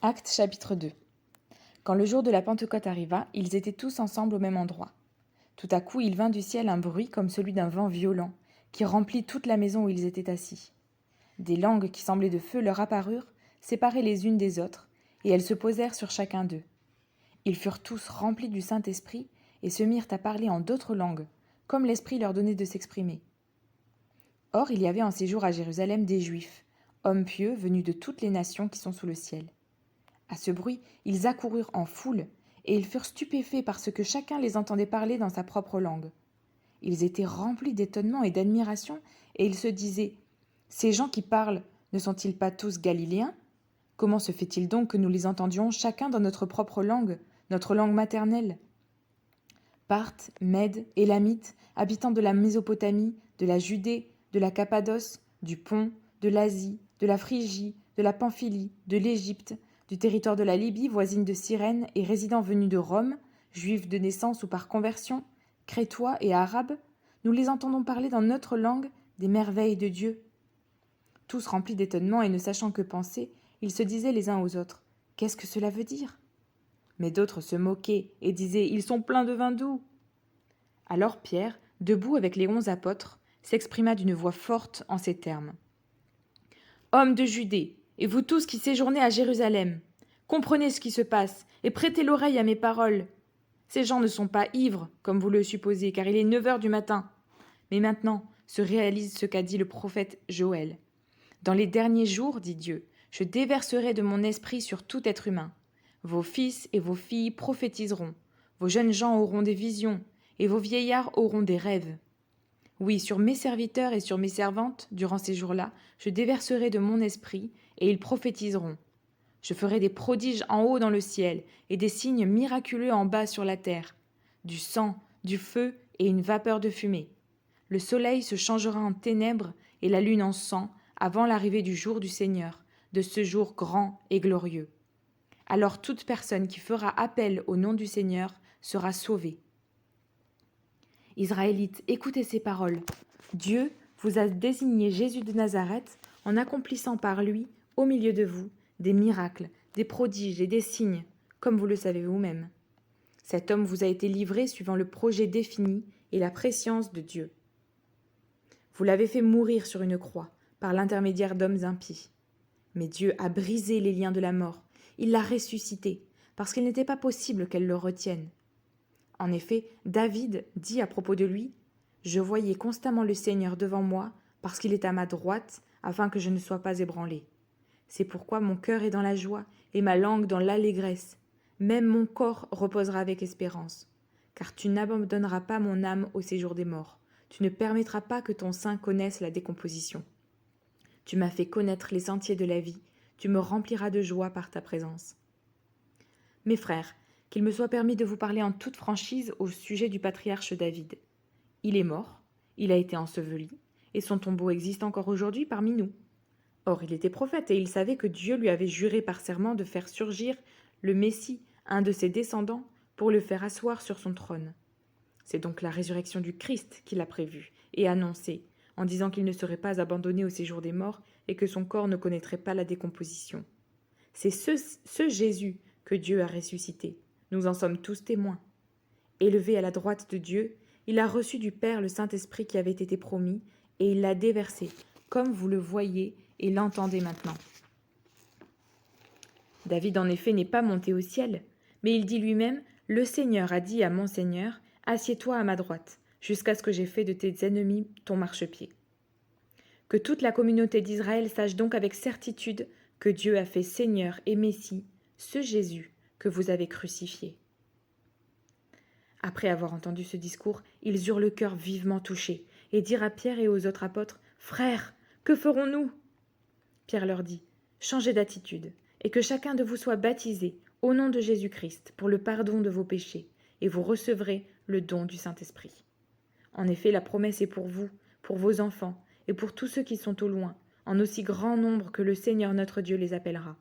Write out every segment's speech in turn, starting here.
Actes chapitre 2. Quand le jour de la Pentecôte arriva, ils étaient tous ensemble au même endroit. Tout à coup, il vint du ciel un bruit comme celui d'un vent violent, qui remplit toute la maison où ils étaient assis. Des langues qui semblaient de feu leur apparurent, séparées les unes des autres, et elles se posèrent sur chacun d'eux. Ils furent tous remplis du Saint-Esprit, et se mirent à parler en d'autres langues, comme l'Esprit leur donnait de s'exprimer. Or, il y avait en séjour à Jérusalem des Juifs, hommes pieux venus de toutes les nations qui sont sous le ciel. À ce bruit, ils accoururent en foule, et ils furent stupéfaits parce que chacun les entendait parler dans sa propre langue. Ils étaient remplis d'étonnement et d'admiration, et ils se disaient : « Ces gens qui parlent, ne sont-ils pas tous galiléens ? Comment se fait-il donc que nous les entendions chacun dans notre propre langue, notre langue maternelle ? Parthes, Mèdes, Élamites, habitants de la Mésopotamie, de la Judée, de la Cappadoce, du Pont, de l'Asie, de la Phrygie, de la Pamphylie, de l'Égypte, du territoire de la Libye voisine de Cyrène et résidents venus de Rome, juifs de naissance ou par conversion, crétois et arabes, nous les entendons parler dans notre langue des merveilles de Dieu. Tous remplis d'étonnement et ne sachant que penser, ils se disaient les uns aux autres : « Qu'est-ce que cela veut dire ?» Mais d'autres se moquaient et disaient : « Ils sont pleins de vin doux. » Alors Pierre, debout avec les 11 apôtres, s'exprima d'une voix forte en ces termes : « Hommes de Judée, et vous tous qui séjournez à Jérusalem, comprenez ce qui se passe et prêtez l'oreille à mes paroles. Ces gens ne sont pas ivres, comme vous le supposez, car il est 9 heures du matin. Mais maintenant se réalise ce qu'a dit le prophète Joël. Dans les derniers jours, dit Dieu, je déverserai de mon esprit sur tout être humain. Vos fils et vos filles prophétiseront, vos jeunes gens auront des visions, et vos vieillards auront des rêves. Oui, sur mes serviteurs et sur mes servantes, durant ces jours-là, je déverserai de mon esprit, et ils prophétiseront. Je ferai des prodiges en haut dans le ciel, et des signes miraculeux en bas sur la terre, du sang, du feu et une vapeur de fumée. Le soleil se changera en ténèbres et la lune en sang, avant l'arrivée du jour du Seigneur, de ce jour grand et glorieux. Alors toute personne qui fera appel au nom du Seigneur sera sauvée. Israélites, écoutez ces paroles. Dieu vous a désigné Jésus de Nazareth en accomplissant par lui, au milieu de vous, des miracles, des prodiges et des signes, comme vous le savez vous-même. Cet homme vous a été livré suivant le projet défini et la prescience de Dieu. Vous l'avez fait mourir sur une croix, par l'intermédiaire d'hommes impies. Mais Dieu a brisé les liens de la mort, il l'a ressuscité, parce qu'il n'était pas possible qu'elle le retienne. En effet, David dit à propos de lui : « Je voyais constamment le Seigneur devant moi, parce qu'il est à ma droite, afin que je ne sois pas ébranlé. C'est pourquoi mon cœur est dans la joie, et ma langue dans l'allégresse. Même mon corps reposera avec espérance. Car tu n'abandonneras pas mon âme au séjour des morts. Tu ne permettras pas que ton sein connaisse la décomposition. Tu m'as fait connaître les sentiers de la vie. Tu me rempliras de joie par ta présence. » Mes frères, qu'il me soit permis de vous parler en toute franchise au sujet du patriarche David. Il est mort, il a été enseveli, et son tombeau existe encore aujourd'hui parmi nous. Or, il était prophète et il savait que Dieu lui avait juré par serment de faire surgir le Messie, un de ses descendants, pour le faire asseoir sur son trône. C'est donc la résurrection du Christ qu'il a prévue et annoncée, en disant qu'il ne serait pas abandonné au séjour des morts et que son corps ne connaîtrait pas la décomposition. C'est ce Jésus que Dieu a ressuscité. Nous en sommes tous témoins. Élevé à la droite de Dieu, il a reçu du Père le Saint-Esprit qui avait été promis, et il l'a déversé, comme vous le voyez et l'entendez maintenant. David, en effet, n'est pas monté au ciel, mais il dit lui-même : « Le Seigneur a dit à mon Seigneur : Assieds-toi à ma droite, jusqu'à ce que j'aie fait de tes ennemis ton marchepied. » Que toute la communauté d'Israël sache donc avec certitude que Dieu a fait Seigneur et Messie, ce Jésus que vous avez crucifié. Après avoir entendu ce discours, ils eurent le cœur vivement touché et dirent à Pierre et aux autres apôtres : « Frères, que ferons-nous » Pierre leur dit : « Changez d'attitude, et que chacun de vous soit baptisé au nom de Jésus-Christ pour le pardon de vos péchés, et vous recevrez le don du Saint-Esprit. En effet, la promesse est pour vous, pour vos enfants, et pour tous ceux qui sont au loin, en aussi grand nombre que le Seigneur notre Dieu les appellera. »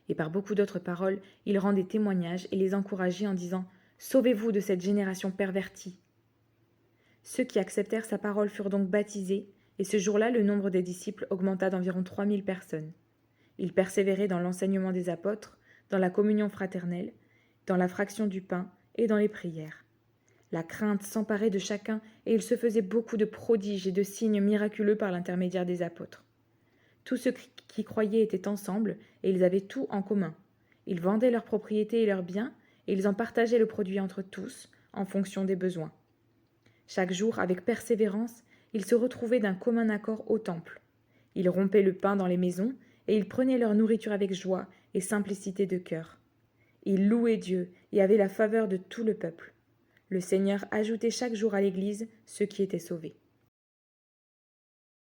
Et par beaucoup d'autres paroles, il rendait témoignage et les encourageait en disant : « Sauvez-vous de cette génération pervertie. » Ceux qui acceptèrent sa parole furent donc baptisés, et ce jour-là, le nombre des disciples augmenta d'environ 3000 personnes. Ils persévéraient dans l'enseignement des apôtres, dans la communion fraternelle, dans la fraction du pain et dans les prières. La crainte s'emparait de chacun et il se faisait beaucoup de prodiges et de signes miraculeux par l'intermédiaire des apôtres. Tous ceux qui croyaient étaient ensemble et ils avaient tout en commun. Ils vendaient leurs propriétés et leurs biens et ils en partageaient le produit entre tous en fonction des besoins. Chaque jour, avec persévérance, ils se retrouvaient d'un commun accord au temple. Ils rompaient le pain dans les maisons et ils prenaient leur nourriture avec joie et simplicité de cœur. Ils louaient Dieu et avaient la faveur de tout le peuple. Le Seigneur ajoutait chaque jour à l'Église ceux qui étaient sauvés.